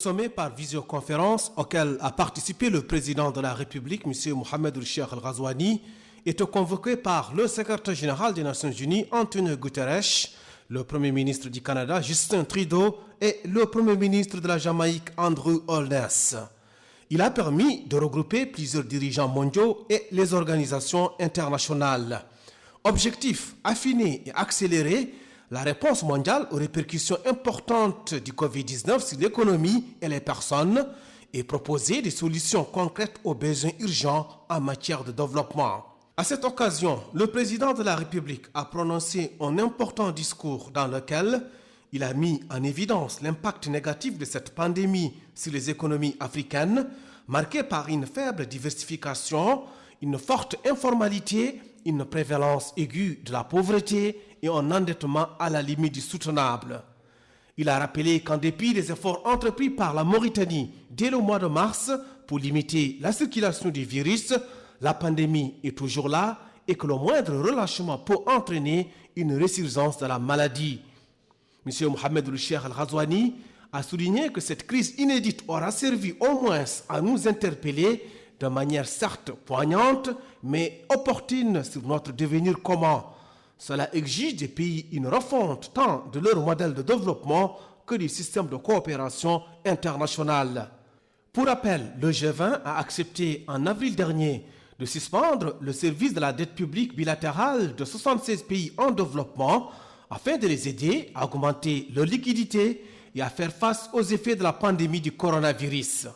Sommet par visioconférence auquel a participé le président de la République, M. Mohamed El-Cheikh Al-Ghazouani, était convoqué par le secrétaire général des Nations Unies, Antonio Guterres, le Premier ministre du Canada, Justin Trudeau, et le Premier ministre de la Jamaïque, Andrew Holness. Il a permis de regrouper plusieurs dirigeants mondiaux et les organisations internationales. Objectif, affiner et accélérer la réponse mondiale aux répercussions importantes du Covid-19 sur l'économie et les personnes et proposer des solutions concrètes aux besoins urgents en matière de développement. À cette occasion, le président de la République a prononcé un important discours dans lequel il a mis en évidence l'impact négatif de cette pandémie sur les économies africaines, marquées par une faible diversification, une forte informalité, une prévalence aiguë de la pauvreté et un endettement à la limite du soutenable. Il a rappelé qu'en dépit des efforts entrepris par la Mauritanie dès le mois de mars pour limiter la circulation du virus, la pandémie est toujours là et que le moindre relâchement peut entraîner une résurgence de la maladie. M. Mohamed El-Cheikh Al-Ghazouani a souligné que cette crise inédite aura servi au moins à nous interpeller de manière certes poignante, mais opportune sur notre devenir commun. Cela exige des pays une refonte tant de leur modèle de développement que du système de coopération internationale. Pour rappel, le G20 a accepté en avril dernier de suspendre le service de la dette publique bilatérale de 76 pays en développement afin de les aider à augmenter leur liquidité et à faire face aux effets de la pandémie du coronavirus.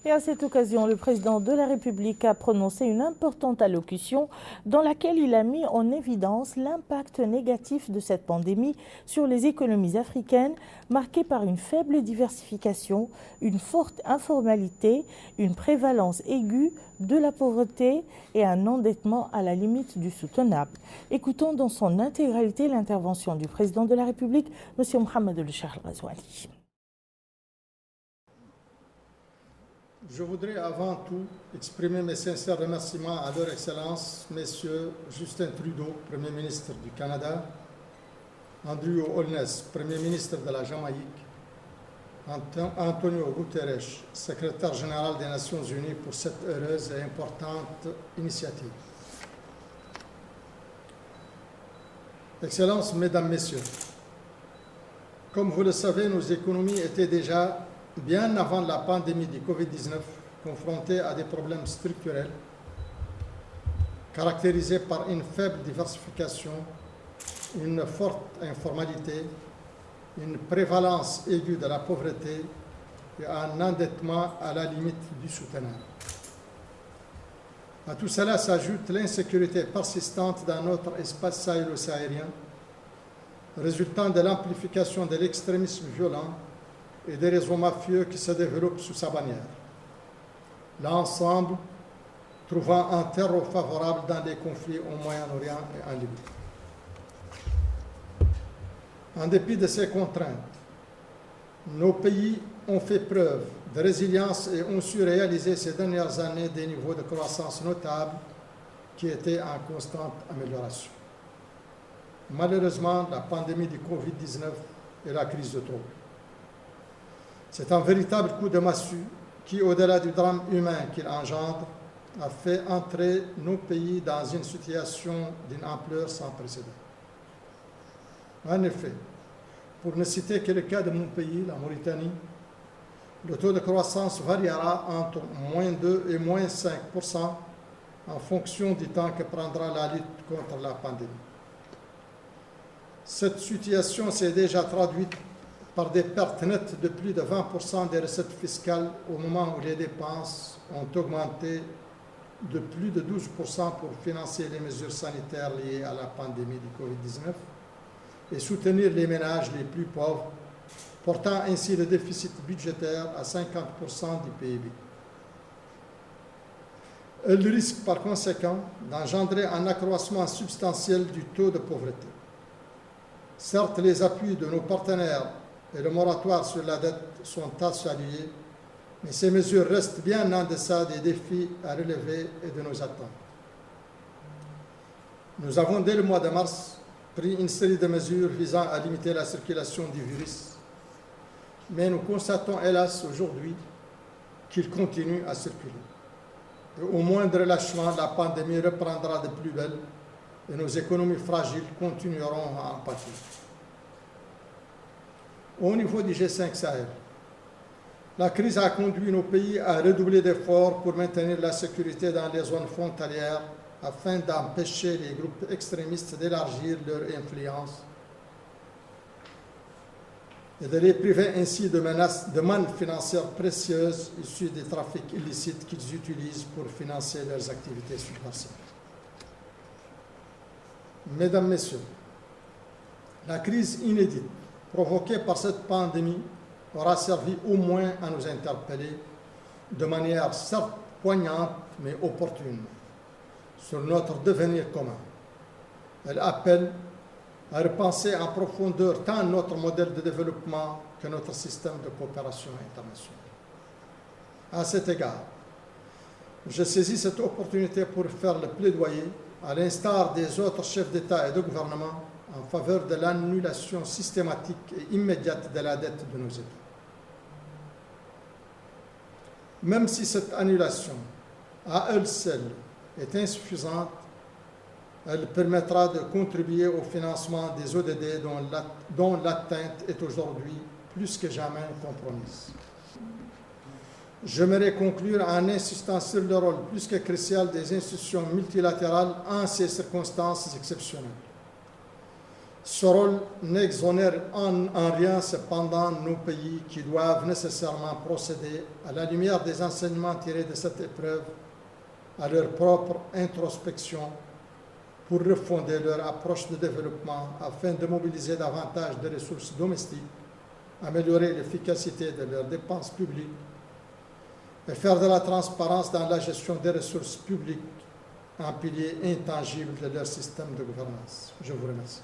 Et à cette occasion, le président de la République a prononcé une importante allocution dans laquelle il a mis en évidence l'impact négatif de cette pandémie sur les économies africaines, marquées par une faible diversification, une forte informalité, une prévalence aiguë de la pauvreté et un endettement à la limite du soutenable. Écoutons dans son intégralité l'intervention du président de la République, M. Mohamed El-Cheikh Al-Ghazouani. Je voudrais avant tout exprimer mes sincères remerciements à leur Excellence, Messieurs Justin Trudeau, Premier ministre du Canada, Andrew Holness, Premier ministre de la Jamaïque, Antonio Guterres, Secrétaire général des Nations Unies, pour cette heureuse et importante initiative. Excellences, Mesdames, Messieurs, comme vous le savez, nos économies étaient déjà bien avant la pandémie du Covid-19, confrontés à des problèmes structurels caractérisés par une faible diversification, une forte informalité, une prévalence aiguë de la pauvreté et un endettement à la limite du soutenable. À tout cela s'ajoute l'insécurité persistante dans notre espace sahélo-sahélien, résultant de l'amplification de l'extrémisme violent et des réseaux mafieux qui se développent sous sa bannière. L'ensemble trouvant un terreau favorable dans les conflits au Moyen-Orient et en Libye. En dépit de ces contraintes, nos pays ont fait preuve de résilience et ont su réaliser ces dernières années des niveaux de croissance notables qui étaient en constante amélioration. Malheureusement, la pandémie du Covid-19 et la crise de trouble. C'est un véritable coup de massue qui, au-delà du drame humain qu'il engendre, a fait entrer nos pays dans une situation d'une ampleur sans précédent. En effet, pour ne citer que le cas de mon pays, la Mauritanie, le taux de croissance variera entre moins 2 et moins 5% en fonction du temps que prendra la lutte contre la pandémie. Cette situation s'est déjà traduite par des pertes nettes de plus de 20% des recettes fiscales au moment où les dépenses ont augmenté de plus de 12% pour financer les mesures sanitaires liées à la pandémie du Covid-19 et soutenir les ménages les plus pauvres, portant ainsi le déficit budgétaire à 50% du PIB. Elle risque par conséquent d'engendrer un accroissement substantiel du taux de pauvreté. Certes, les appuis de nos partenaires et le moratoire sur la dette sont à saluer, mais ces mesures restent bien en deçà des défis à relever et de nos attentes. Nous avons, dès le mois de mars, pris une série de mesures visant à limiter la circulation du virus, mais nous constatons hélas aujourd'hui qu'il continue à circuler. Et au moindre relâchement, la pandémie reprendra de plus belle et nos économies fragiles continueront à en pâtir. Au niveau du G5 Sahel, la crise a conduit nos pays à redoubler d'efforts pour maintenir la sécurité dans les zones frontalières afin d'empêcher les groupes extrémistes d'élargir leur influence et de les priver ainsi de mannes financières précieuses issues des trafics illicites qu'ils utilisent pour financer leurs activités subversives. Mesdames, Messieurs, la crise inédite provoquée par cette pandémie aura servi au moins à nous interpeller de manière certes poignante mais opportune sur notre devenir commun. Elle appelle à repenser en profondeur tant notre modèle de développement que notre système de coopération internationale. À cet égard, je saisis cette opportunité pour faire le plaidoyer, à l'instar des autres chefs d'État et de gouvernement, en faveur de l'annulation systématique et immédiate de la dette de nos États. Même si cette annulation, à elle seule, est insuffisante, elle permettra de contribuer au financement des ODD dont l'atteinte est aujourd'hui plus que jamais compromise. J'aimerais conclure en insistant sur le rôle plus que crucial des institutions multilatérales en ces circonstances exceptionnelles. Ce rôle n'exonère en rien cependant nos pays qui doivent nécessairement procéder, à la lumière des enseignements tirés de cette épreuve, à leur propre introspection pour refonder leur approche de développement afin de mobiliser davantage de ressources domestiques, améliorer l'efficacité de leurs dépenses publiques et faire de la transparence dans la gestion des ressources publiques un pilier intangible de leur système de gouvernance. Je vous remercie.